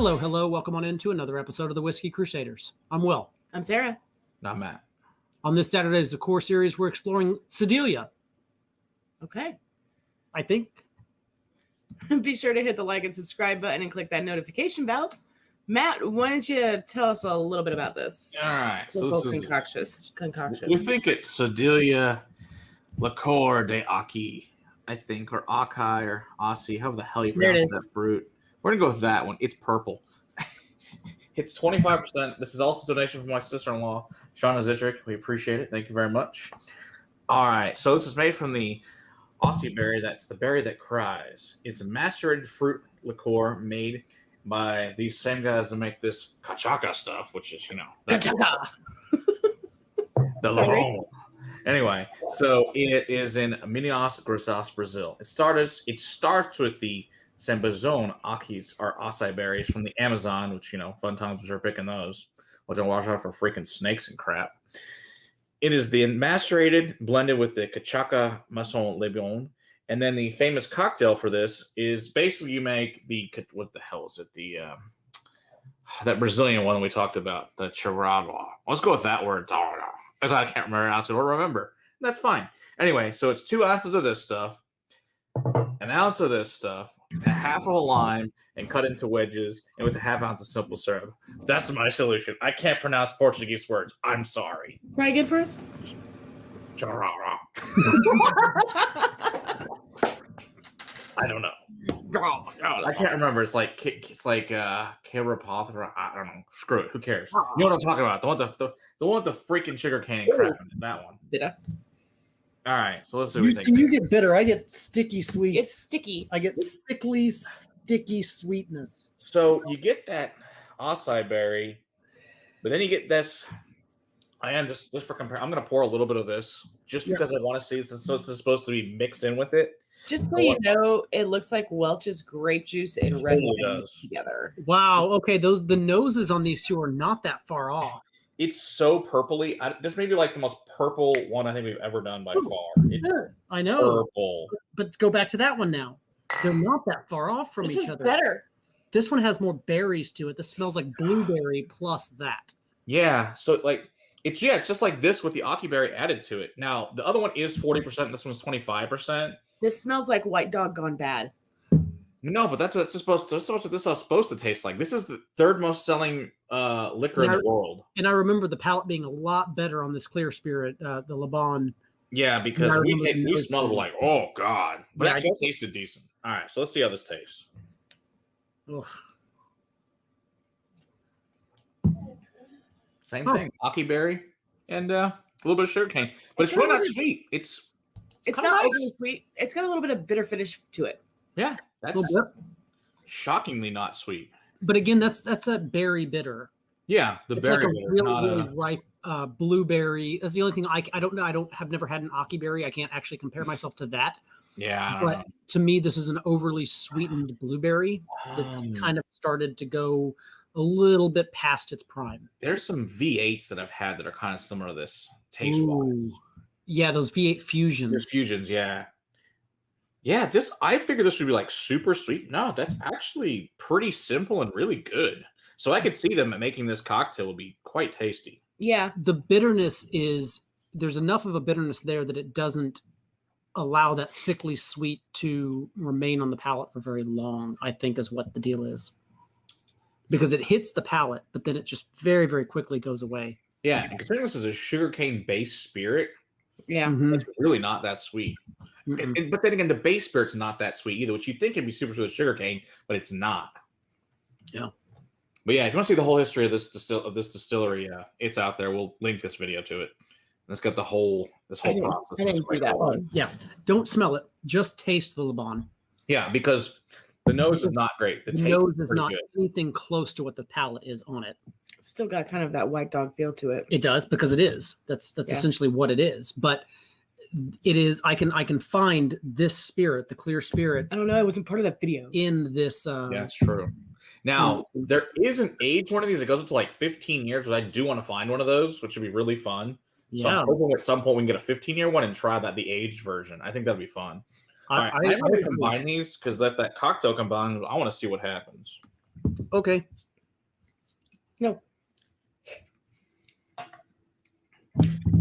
Hello, hello. Welcome on into another episode of the Whiskey Crusaders. I'm Will. I'm Sarah. Not Matt. On this Saturday's The Core series, we're exploring Cedilla. Okay. I think. Be sure to hit the like and subscribe button and click that notification bell. Matt, why don't you tell us a little bit about this? All right. So Local this is concoction. we think it's Cedilla Liqueur de Acai, I think, or Acai or Aussie, however the hell you There it pronounce is. that fruit. We're gonna go with that one. It's purple. It's 25%. This is also a donation from my sister-in-law, Shauna Zitrick. We appreciate it. Thank you very much. All right. So this is made from the Aussie berry. That's the berry that cries. It's a macerated fruit liqueur made by these same guys that make this cachaca stuff, which is, Cachaca. the Limon. Anyway, so it is in Minas Gerais, Brazil. It starts with the Sambazone Acais or acai berries from the Amazon, which, fun times when you're picking those. Well, don't watch out for freaking snakes and crap. It is the macerated, blended with the Cachaca Maison Lebon. And then the famous cocktail for this is basically you make what the hell is it? That Brazilian one we talked about, the Chiragua. Let's go with that word. As I can't remember, I don't remember. That's fine. Anyway, so it's 2 ounces of this stuff, an ounce of this stuff, a half of a lime, and cut into wedges, and with a half ounce of simple syrup. That's my solution. I can't pronounce Portuguese words. I'm sorry. Try again for us. Chiragua. I don't know. I can't remember. It's like Karapath. I don't know. Screw it. Who cares? You know what I'm talking about? The one with the freaking sugar cane and crap in it. That one. Did I? All right. So let's see what we think. You get bitter. I get sticky sweet. It's sticky. I get sickly, sticky sweetness. So you get that acai berry, but then you get this. I am just for compare. I'm going to pour a little bit of this just because I want to see. So it's supposed to be mixed in with it. Just so you know, it looks like Welch's grape juice and red wine together. Wow. Okay. The noses on these two are not that far off. It's so purpley. This may be like the most purple one I think we've ever done by far. It's I know. purple. But go back to that one now. They're not that far off from This each one's other. better. This one has more berries to it. This smells like blueberry plus that. Yeah. So it's just like this with the Acai berry added to it. Now the other one is 40%. This one's 25%. This smells like White Dog gone bad. No, but that's what this is supposed to taste like. This is the third most selling liquor in the world. And I remember the palate being a lot better on this clear spirit, the Laban. Yeah, because we smelled it like, oh God. But actually it tasted decent. All right, so let's see how this tastes. Ugh. Same thing. Acai berry and a little bit of sugar cane. But it's really not sweet. It's not overly sweet. It's got a little bit of bitter finish to it. Yeah, that's shockingly not sweet. But again, that's that berry bitter. Yeah, the It's berry like a bitter, really ripe blueberry. That's the only thing I don't know. Have never had an Acai berry. I can't actually compare myself to that. Yeah, but to me, this is an overly sweetened blueberry that's kind of started to go a little bit past its prime. There's some V8s that I've had that are kind of similar to this taste-wise. Yeah, those V8 fusions. There's fusions, yeah. Yeah, I figured this would be like super sweet. No, that's actually pretty simple and really good. So I could see them making this cocktail would be quite tasty. Yeah. The bitterness there's enough of a bitterness there that it doesn't allow that sickly sweet to remain on the palate for very long, I think is what the deal is. Because it hits the palate, but then it just very, very quickly goes away. Yeah, and considering this is a sugarcane-based spirit, it's really not that sweet. But then again, the base spirit's not that sweet either, which you'd think it'd be super sweet with sugarcane, but it's not. Yeah. But yeah, if you want to see the whole history of this distillery, it's out there. We'll link this video to it. And it's got this whole process. I didn't do that one. Yeah. Don't smell it. Just taste the Laban. Yeah, because the nose is not great. The nose is not good. anything close to what the palate is on it. It's still got kind of that White Dog feel to it. It does, because it is. That's essentially what it is. But it is. I can find this spirit, the clear spirit. I don't know. I wasn't part of that video. In this. Yeah, that's true. Now there is an age one of these that goes up to like 15 years, which I do want to find one of those, which would be really fun. So I'm hoping at some point we can get a 15-year one and try that, the aged version. I think that'd be fun. All right, I'm going to combine these because if that cocktail combines, I want to see what happens. Okay. No. I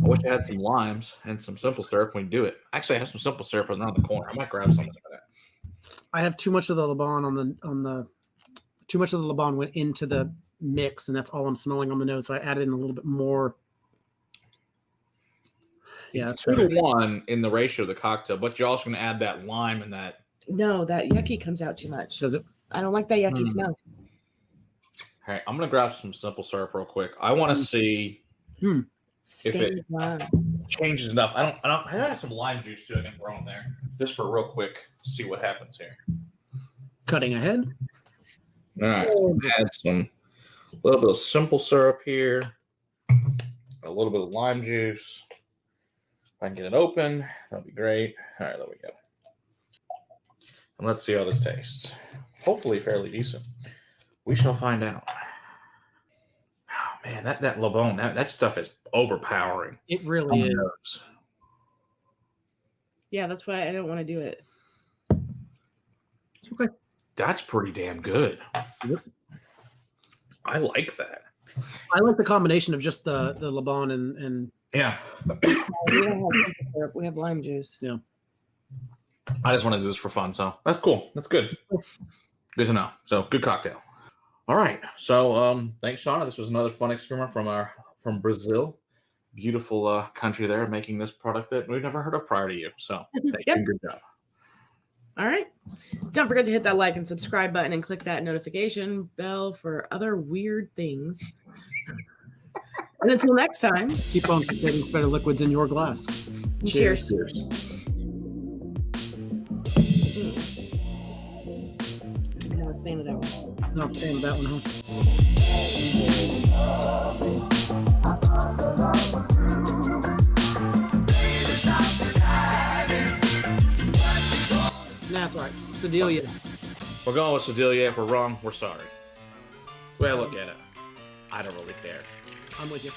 wish I had some limes and some simple syrup when we do it. Actually, I have some simple syrup around the corner. I might grab some of that. I have too much of the Lebon too much of the Lebon went into the mix, and that's all I'm smelling on the nose. So I added in a little bit more. Yeah, It's 2-to-1 in the ratio of the cocktail, but you're also going to add that lime and that. No, that yucky comes out too much. Does it? I don't like that yucky smell. All right, I'm going to grab some simple syrup real quick. I want to see if it changes enough. I have some lime juice too I can throw in there just for real quick. See what happens here. Cutting ahead. All right, add a little bit of simple syrup here, a little bit of lime juice. If I can get it open, that'd be great. All right, there we go. And let's see how this tastes. Hopefully, fairly decent. We shall find out. Oh man, that Lebon, that stuff is overpowering. It really is. Yeah, that's why I don't want to do it. Okay. That's pretty damn good. Yep. I like that. I like the combination of just the Lebon and Yeah. We don't have simple syrup. We have lime juice. Yeah. I just want to do this for fun, so that's cool. That's good. Good to know. So good cocktail. All right. So thanks, Shauna. This was another fun experiment from Brazil. Beautiful country there, making this product that we've never heard of prior to you. So thank you. Good job. All right. Don't forget to hit that like and subscribe button and click that notification bell for other weird things. And until next time, keep on getting better liquids in your glass. Cheers. Not a fan of that one. Not a fan of that one, huh? That's right. Cedilla. We're going with Cedilla. If we're wrong, we're sorry. That's the way I look at it. I don't really care. I'm with you.